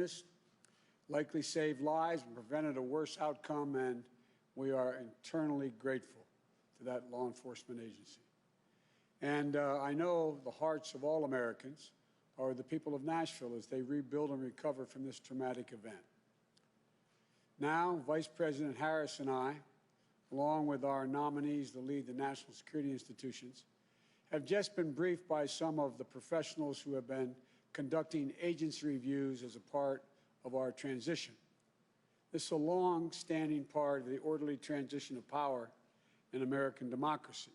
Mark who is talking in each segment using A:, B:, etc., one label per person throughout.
A: witnessed likely saved lives and prevented a worse outcome, and we are eternally grateful to that law enforcement agency. And I know the hearts of all Americans are the people of Nashville as they rebuild and recover from this traumatic event. Now, Vice President Harris and I, along with our nominees to lead the national security institutions, have just been briefed by some of the professionals who have been conducting agency reviews as a part of our transition. This is a long-standing part of the orderly transition of power in American democracy.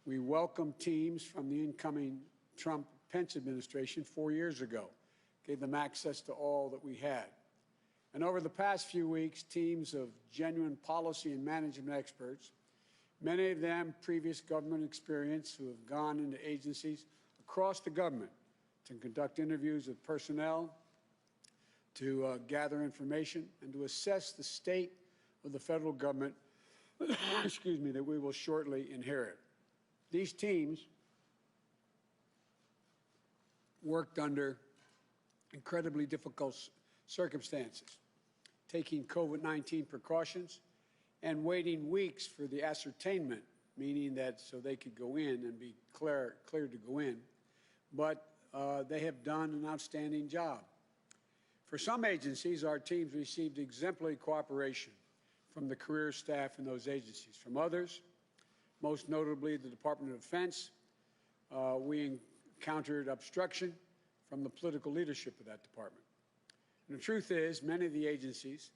A: We welcomed teams from the incoming Trump-Pence administration 4 years ago, gave them access to all that we had. And over the past few weeks, teams of genuine policy and management experts, many of them previous government experience, who have gone into agencies across the government to conduct interviews with personnel, to gather information, and to assess the state of the federal government excuse me, that we will shortly inherit. These teams worked under incredibly difficult circumstances, taking COVID-19 precautions and waiting weeks for the ascertainment, meaning that so they could go in and be cleared to go in. But they have done an outstanding job. For some agencies, our teams received exemplary cooperation from the career staff in those agencies. From others, most notably the Department of Defense, we encountered obstruction from the political leadership of that department. And the truth is, many of the agencies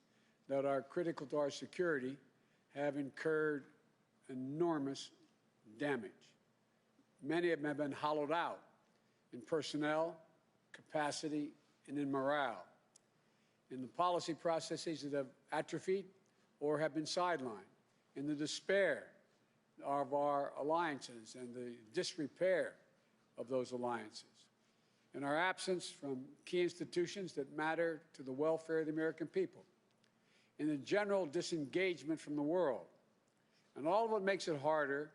A: that are critical to our security have incurred enormous damage. Many of them have been hollowed out in personnel, capacity, and in morale, in the policy processes that have atrophied or have been sidelined, in the despair of our alliances and the disrepair of those alliances, in our absence from key institutions that matter to the welfare of the American people, in the general disengagement from the world. And all of it makes it harder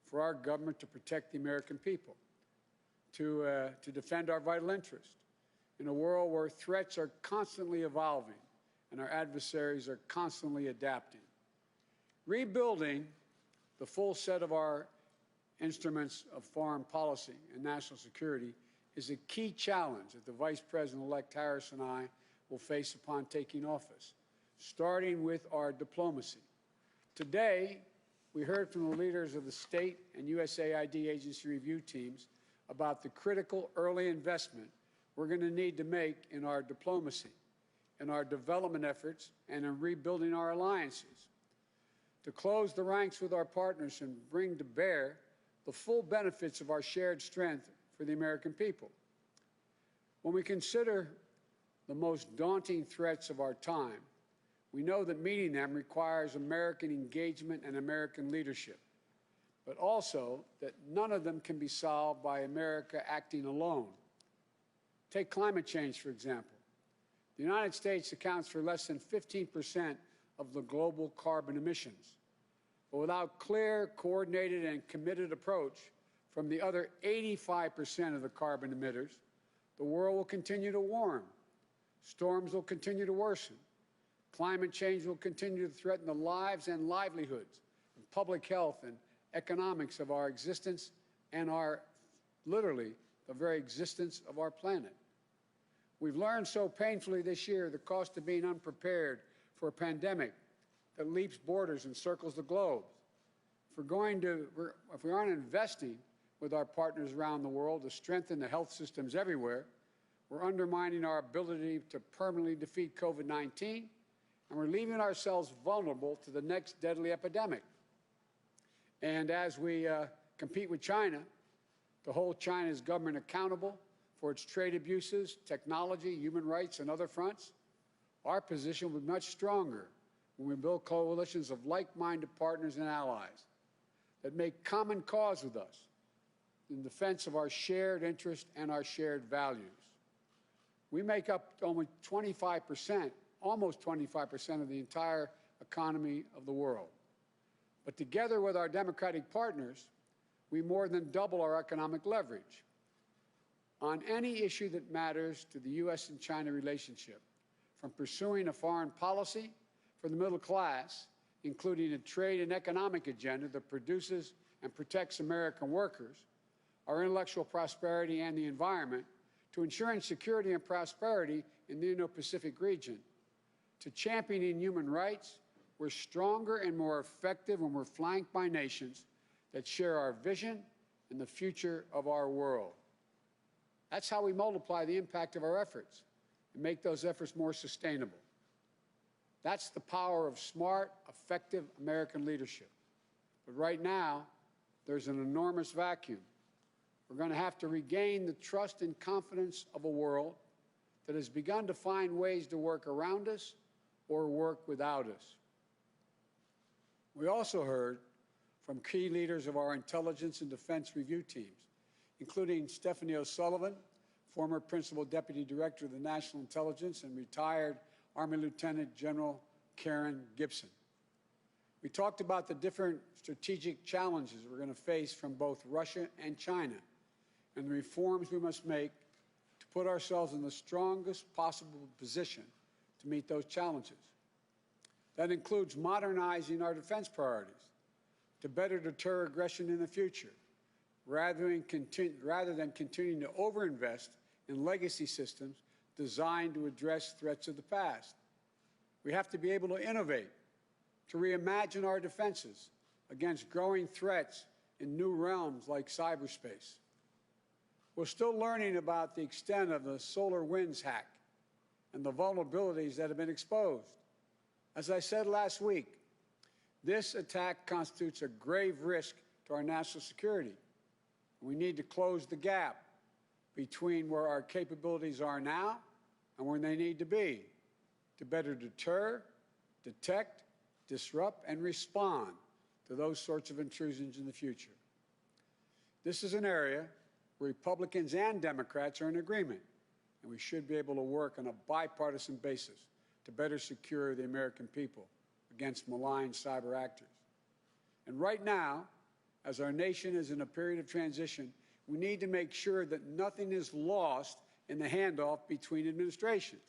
A: for our government to protect the American people, to defend our vital interests, in a world where threats are constantly evolving and our adversaries are constantly adapting. Rebuilding the full set of our instruments of foreign policy and national security is a key challenge that the Vice President-elect Harris and I will face upon taking office, starting with our diplomacy. Today, we heard from the leaders of the state and USAID agency review teams about the critical early investment we're going to need to make in our diplomacy, in our development efforts, and in rebuilding our alliances, to close the ranks with our partners and bring to bear the full benefits of our shared strength for the American people. When we consider the most daunting threats of our time, we know that meeting them requires American engagement and American leadership, but also that none of them can be solved by America acting alone. Take climate change, for example. The United States accounts for less than 15% of the global carbon emissions. But without clear, coordinated, and committed approach from the other 85% of the carbon emitters, the world will continue to warm. Storms will continue to worsen. Climate change will continue to threaten the lives and livelihoods, and public health and economics of our existence and literally, the very existence of our planet. We've learned so painfully this year the cost of being unprepared for a pandemic that leaps borders and circles the globe. If we aren't investing with our partners around the world to strengthen the health systems everywhere, we're undermining our ability to permanently defeat COVID-19, and we're leaving ourselves vulnerable to the next deadly epidemic. And as we compete with China to hold China's government accountable for its trade abuses, technology, human rights, and other fronts, our position will be much stronger when we build coalitions of like-minded partners and allies that make common cause with us in defense of our shared interest and our shared values. We make up only 25%, almost 25% of the entire economy of the world. But together with our democratic partners, we more than double our economic leverage. on any issue that matters to the U.S. and China relationship, from pursuing a foreign policy for the middle class, including a trade and economic agenda that produces and protects American workers, our intellectual prosperity and the environment, to ensuring security and prosperity in the Indo-Pacific region, to championing human rights. We're stronger and more effective when we're flanked by nations that share our vision and the future of our world. That's how we multiply the impact of our efforts and make those efforts more sustainable. That's the power of smart, effective American leadership. But right now, there's an enormous vacuum. We're going to have to regain the trust and confidence of a world that has begun to find ways to work around us or work without us. We also heard from key leaders of our intelligence and defense review teams, including Stephanie O'Sullivan, former Principal Deputy Director of the National Intelligence, and retired Army Lieutenant General Karen Gibson. We talked about the different strategic challenges we're going to face from both Russia and China, and the reforms we must make to put ourselves in the strongest possible position to meet those challenges. That includes modernizing our defense priorities to better deter aggression in the future, rather than continuing to overinvest in legacy systems designed to address threats of the past. We have to be able to innovate, to reimagine our defenses against growing threats in new realms like cyberspace. We're still learning about the extent of the SolarWinds hack and the vulnerabilities that have been exposed. As I said last week, this attack constitutes a grave risk to our national security. We need to close the gap between where our capabilities are now and where they need to be to better deter, detect, disrupt, and respond to those sorts of intrusions in the future. This is an area where Republicans and Democrats are in agreement, and we should be able to work on a bipartisan basis to better secure the American people against malign cyber actors. And right now, as our nation is in a period of transition, we need to make sure that nothing is lost in the handoff between administrations.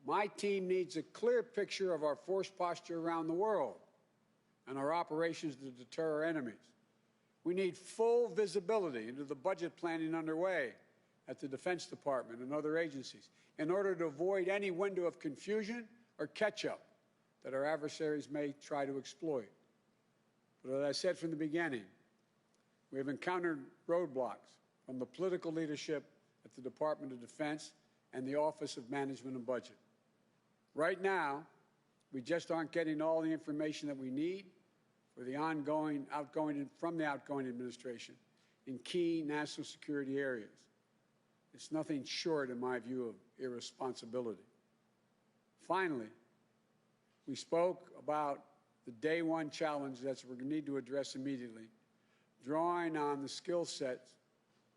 A: My team needs a clear picture of our force posture around the world and our operations to deter our enemies. We need full visibility into the budget planning underway at the Defense Department and other agencies in order to avoid any window of confusion or catch-up that our adversaries may try to exploit. But as I said from the beginning, we have encountered roadblocks from the political leadership at the Department of Defense and the Office of Management and Budget. Right now, we just aren't getting all the information that we need for the from the outgoing administration in key national security areas. It's nothing short, in my view, of irresponsibility. Finally, we spoke about the day one challenge that we're going to need to address immediately, drawing on the skill sets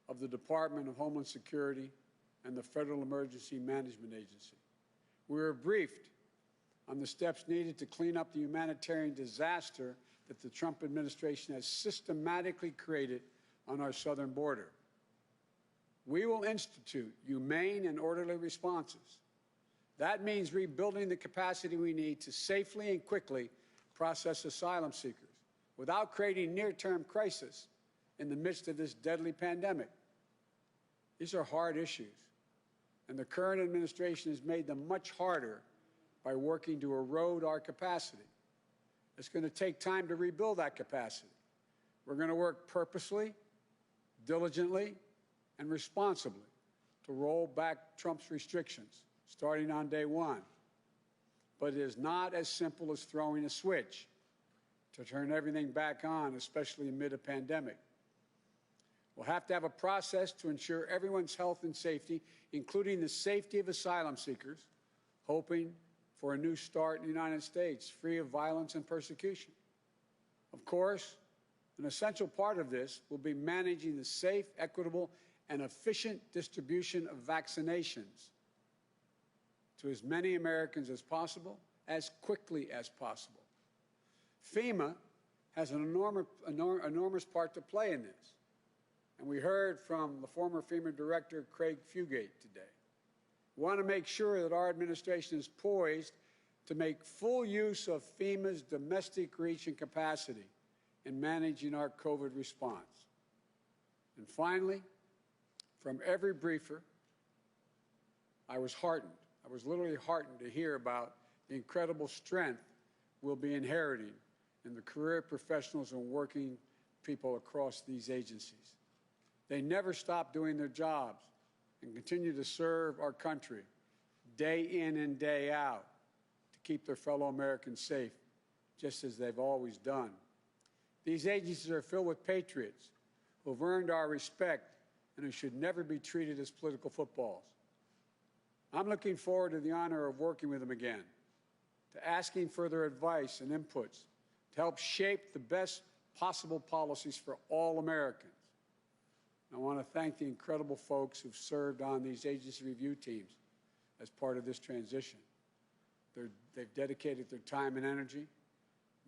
A: of the Department of Homeland Security and the Federal Emergency Management Agency. We were briefed on the steps needed to clean up the humanitarian disaster that the Trump administration has systematically created on our southern border. We will institute humane and orderly responses. That means rebuilding the capacity we need to safely and quickly process asylum seekers without creating near-term crisis in the midst of this deadly pandemic. These are hard issues, and the current administration has made them much harder by working to erode our capacity. It's going to take time to rebuild that capacity. We're going to work purposely, diligently, and responsibly to roll back Trump's restrictions, starting on day one. But it is not as simple as throwing a switch to turn everything back on, especially amid a pandemic. We'll have to have a process to ensure everyone's health and safety, including the safety of asylum seekers, hoping for a new start in the United States, free of violence and persecution. Of course, an essential part of this will be managing the safe, equitable, and efficient distribution of vaccinations to as many Americans as possible, as quickly as possible. FEMA has an enormous part to play in this. and we heard from the former FEMA Director, Craig Fugate, today. We want to make sure that our administration is poised to make full use of FEMA's domestic reach and capacity in managing our COVID response. And finally, from every briefer, I was heartened. I was literally heartened to hear about the incredible strength we'll be inheriting in the career professionals and working people across these agencies. They never stop doing their jobs and continue to serve our country day in and day out to keep their fellow Americans safe, just as they've always done. These agencies are filled with patriots who have earned our respect and who should never be treated as political footballs. I'm looking forward to the honor of working with them again, to asking for their advice and inputs to help shape the best possible policies for all Americans. I want to thank the incredible folks who've served on these agency review teams as part of this transition. They've dedicated their time and energy,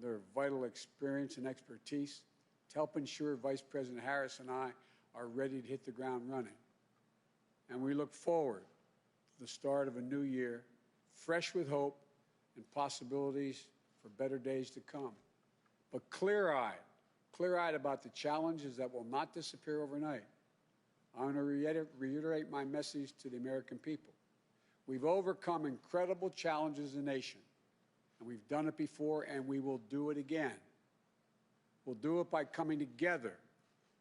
A: their vital experience and expertise to help ensure Vice President Harris and I are ready to hit the ground running. And we look forward to the start of a new year, fresh with hope and possibilities for better days to come, but clear-eyed about the challenges that will not disappear overnight. I want to reiterate my message to the American people. We've overcome incredible challenges as a nation, and we've done it before, and we will do it again. We'll do it by coming together,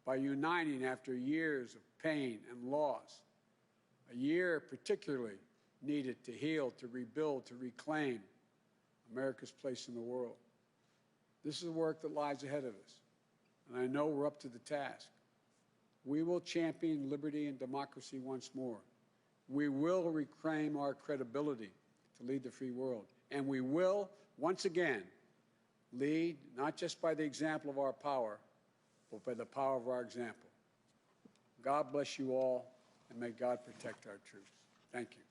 A: by uniting after years of pain and loss, a year particularly needed to heal, to rebuild, to reclaim America's place in the world. This is the work that lies ahead of us, and I know we're up to the task. We will champion liberty and democracy once more. We will reclaim our credibility to lead the free world, and we will, once again, lead not just by the example of our power, but by the power of our example. God bless you all, and may God protect our troops. Thank you.